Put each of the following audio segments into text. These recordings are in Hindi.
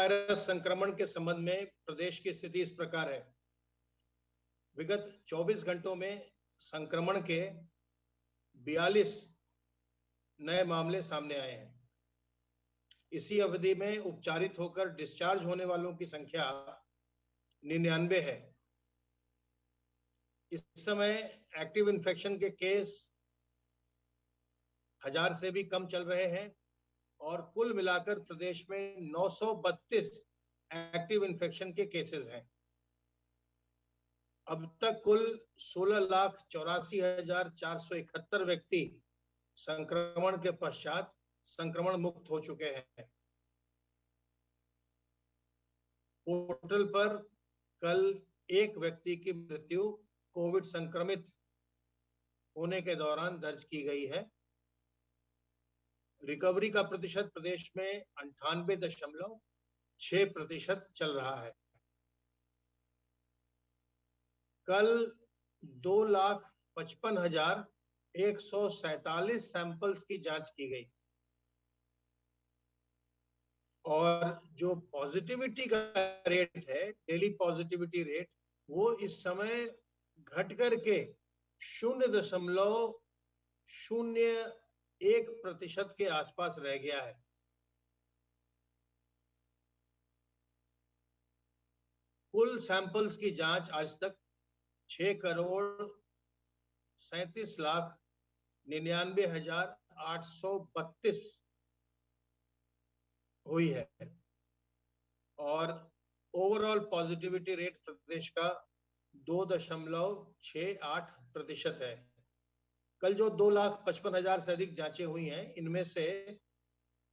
वायरस संक्रमण के संबंध में प्रदेश की स्थिति इस प्रकार है। विगत 24 घंटों में संक्रमण के 42 नए मामले सामने आए हैं। इसी अवधि में उपचारित होकर डिस्चार्ज होने वालों की संख्या 99 है। इस समय एक्टिव इन्फेक्शन के केस 1000 से भी कम चल रहे हैं और कुल मिलाकर प्रदेश में 932 एक्टिव इन्फेक्शन के केसेस हैं। अब तक कुल 16,84,471 व्यक्ति संक्रमण के पश्चात संक्रमण मुक्त हो चुके हैं। पोर्टल पर कल एक व्यक्ति की मृत्यु कोविड संक्रमित होने के दौरान दर्ज की गई है। रिकवरी का प्रतिशत प्रदेश में 98.6% चल रहा है। कल 2,55,147 सैंपल्स की जांच की गई और जो पॉजिटिविटी का रेट है, डेली पॉजिटिविटी रेट, वो इस समय घट करके 0.01% के आसपास रह गया है। कुल सैंपल्स की जांच आज तक 6,37,99,832 हुई है और ओवरऑल पॉजिटिविटी रेट प्रदेश का 2.68% है। कल जो 2,55,000 से अधिक जांचें हुई हैं, इनमें से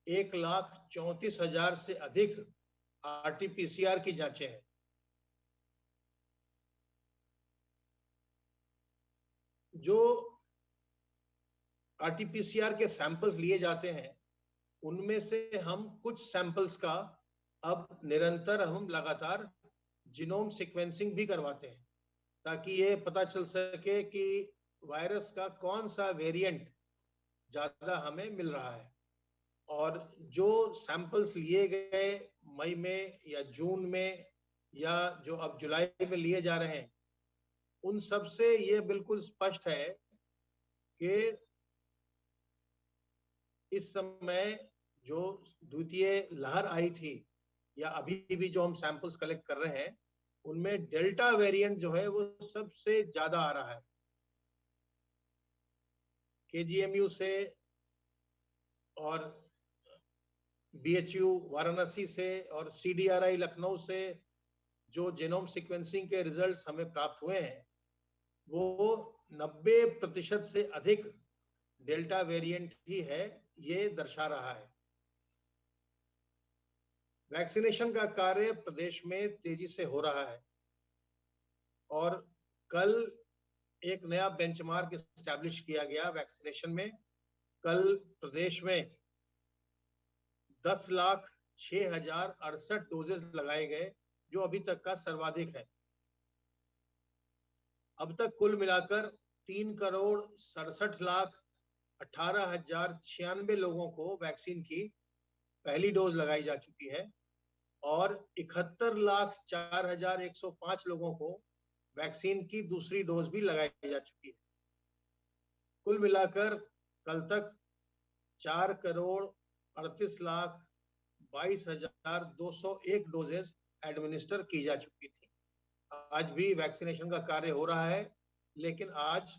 1,34,000 से अधिक RT-PCR की जांचें हैं। जो RT-PCR के सैंपल्स लिए जाते हैं, उनमें से हम कुछ सैंपल्स का अब निरंतर हम लगातार जीनोम सीक्वेंसिंग भी करवाते हैं ताकि ये पता चल सके कि वायरस का कौन सा वेरिएंट ज्यादा हमें मिल रहा है। और जो सैंपल्स लिए गए मई में या जून में या जो अब जुलाई में लिए जा रहे हैं, उन सब से ये बिल्कुल स्पष्ट है कि इस समय जो द्वितीय लहर आई थी या अभी भी जो हम सैंपल्स कलेक्ट कर रहे हैं, उनमें डेल्टा वेरिएंट जो है वो सबसे ज्यादा आ रहा है। KGMU से और BHU वाराणसी से और CDRI लखनऊ से जो जीनोम सीक्वेंसिंग के रिजल्ट्स हमें प्राप्त हुए हैं, वो 90% से अधिक डेल्टा वेरिएंट ही है, ये दर्शा रहा है। वैक्सीनेशन का कार्य प्रदेश में तेजी से हो रहा है और कल एक नया बेंचमार्क एस्टैब्लिश किया गया वैक्सीनेशन में। कल प्रदेश में 10,06,068 डोजेस लगाए गए, जो अभी तक का सर्वाधिक है। अब तक कुल मिलाकर 3,67,18,096 लोगों को वैक्सीन की पहली डोज लगाई जा चुकी है और 71,04,105 लोगों को वैक्सीन की दूसरी डोज भी लगाई जा चुकी है। कुल मिलाकर कल तक 4,38,22,201 डोजेस एडमिनिस्टर की जा चुकी थी। आज भी वैक्सीनेशन का कार्य हो रहा है, लेकिन आज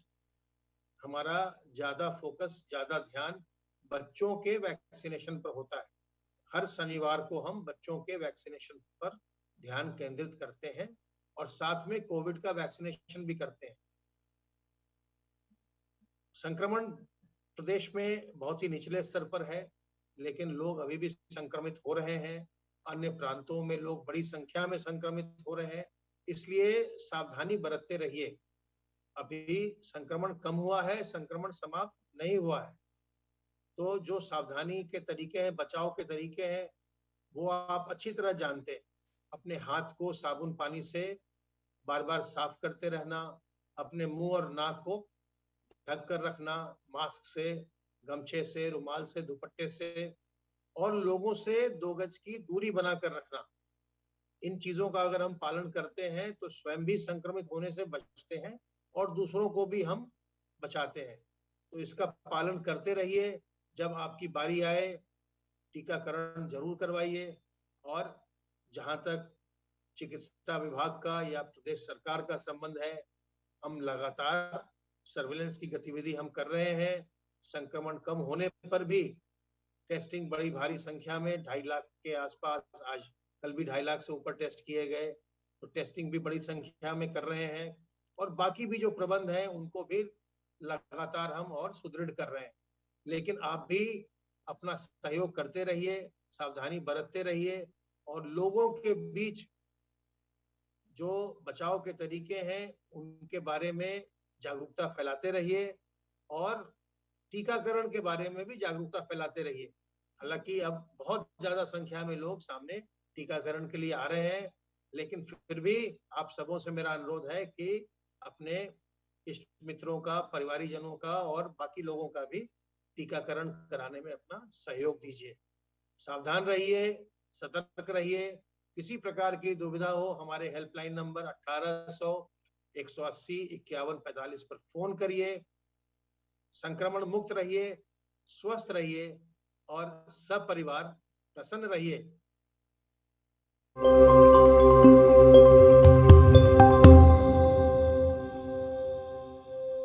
हमारा ज्यादा फोकस, ज्यादा ध्यान बच्चों के वैक्सीनेशन पर होता है। हर शनिवार को हम बच्चों के वैक्सीनेशन पर ध्यान केंद्रित करते हैं और साथ में कोविड का वैक्सीनेशन भी करते हैं। संक्रमण प्रदेश में बहुत ही निचले स्तर पर है, लेकिन लोग अभी भी संक्रमित हो रहे हैं। अन्य प्रांतों में लोग बड़ी संख्या में संक्रमित हो रहे हैं, इसलिए सावधानी बरतते रहिए। अभी संक्रमण कम हुआ है, संक्रमण समाप्त नहीं हुआ है। तो जो सावधानी के तरीके हैं, बचाव के तरीके हैं, वो आप अच्छी तरह जानते हैं। अपने हाथ को साबुन पानी से बार बार साफ करते रहना, अपने मुंह और नाक को ढक कर रखना, मास्क से, गमछे से, रुमाल से, दुपट्टे से, और लोगों से 2 गज की दूरी बनाकर रखना। इन चीजों का अगर हम पालन करते हैं तो स्वयं भी संक्रमित होने से बचते हैं और दूसरों को भी हम बचाते हैं। तो इसका पालन करते रहिए। जब आपकी बारी आए टीकाकरण जरूर करवाइए। और जहां तक चिकित्सा विभाग का या प्रदेश सरकार का संबंध है, हम लगातार सर्विलेंस की गतिविधि हम कर रहे हैं। संक्रमण कम होने पर भी टेस्टिंग बड़ी भारी संख्या में 2.5 लाख के आसपास, आज कल भी 2.5 लाख से ऊपर टेस्ट किए गए, तो टेस्टिंग भी बड़ी संख्या में कर रहे हैं। और बाकी भी जो प्रबंध हैं उनको भी लगातार हम और सुदृढ़ कर रहे हैं। लेकिन आप भी अपना सहयोग करते रहिए, सावधानी बरतते रहिए और लोगों के बीच जो बचाव के तरीके हैं उनके बारे में जागरूकता फैलाते रहिए और टीकाकरण के बारे में भी जागरूकता फैलाते रहिए। हालांकि अब बहुत ज्यादा संख्या में लोग सामने टीकाकरण के लिए आ रहे हैं, लेकिन फिर भी आप सबों से मेरा अनुरोध है कि अपने इष्ट मित्रों का, परिवारीजनों का और बाकी लोगों का भी टीकाकरण कराने में अपना सहयोग दीजिए। सावधान रहिए, सतर्क रहिए। किसी प्रकार की दुविधा हो, हमारे हेल्पलाइन नंबर 1800 180 5145 पर फोन करिए। संक्रमण मुक्त रहिए, स्वस्थ रहिए और सब परिवार प्रसन्न रहिए।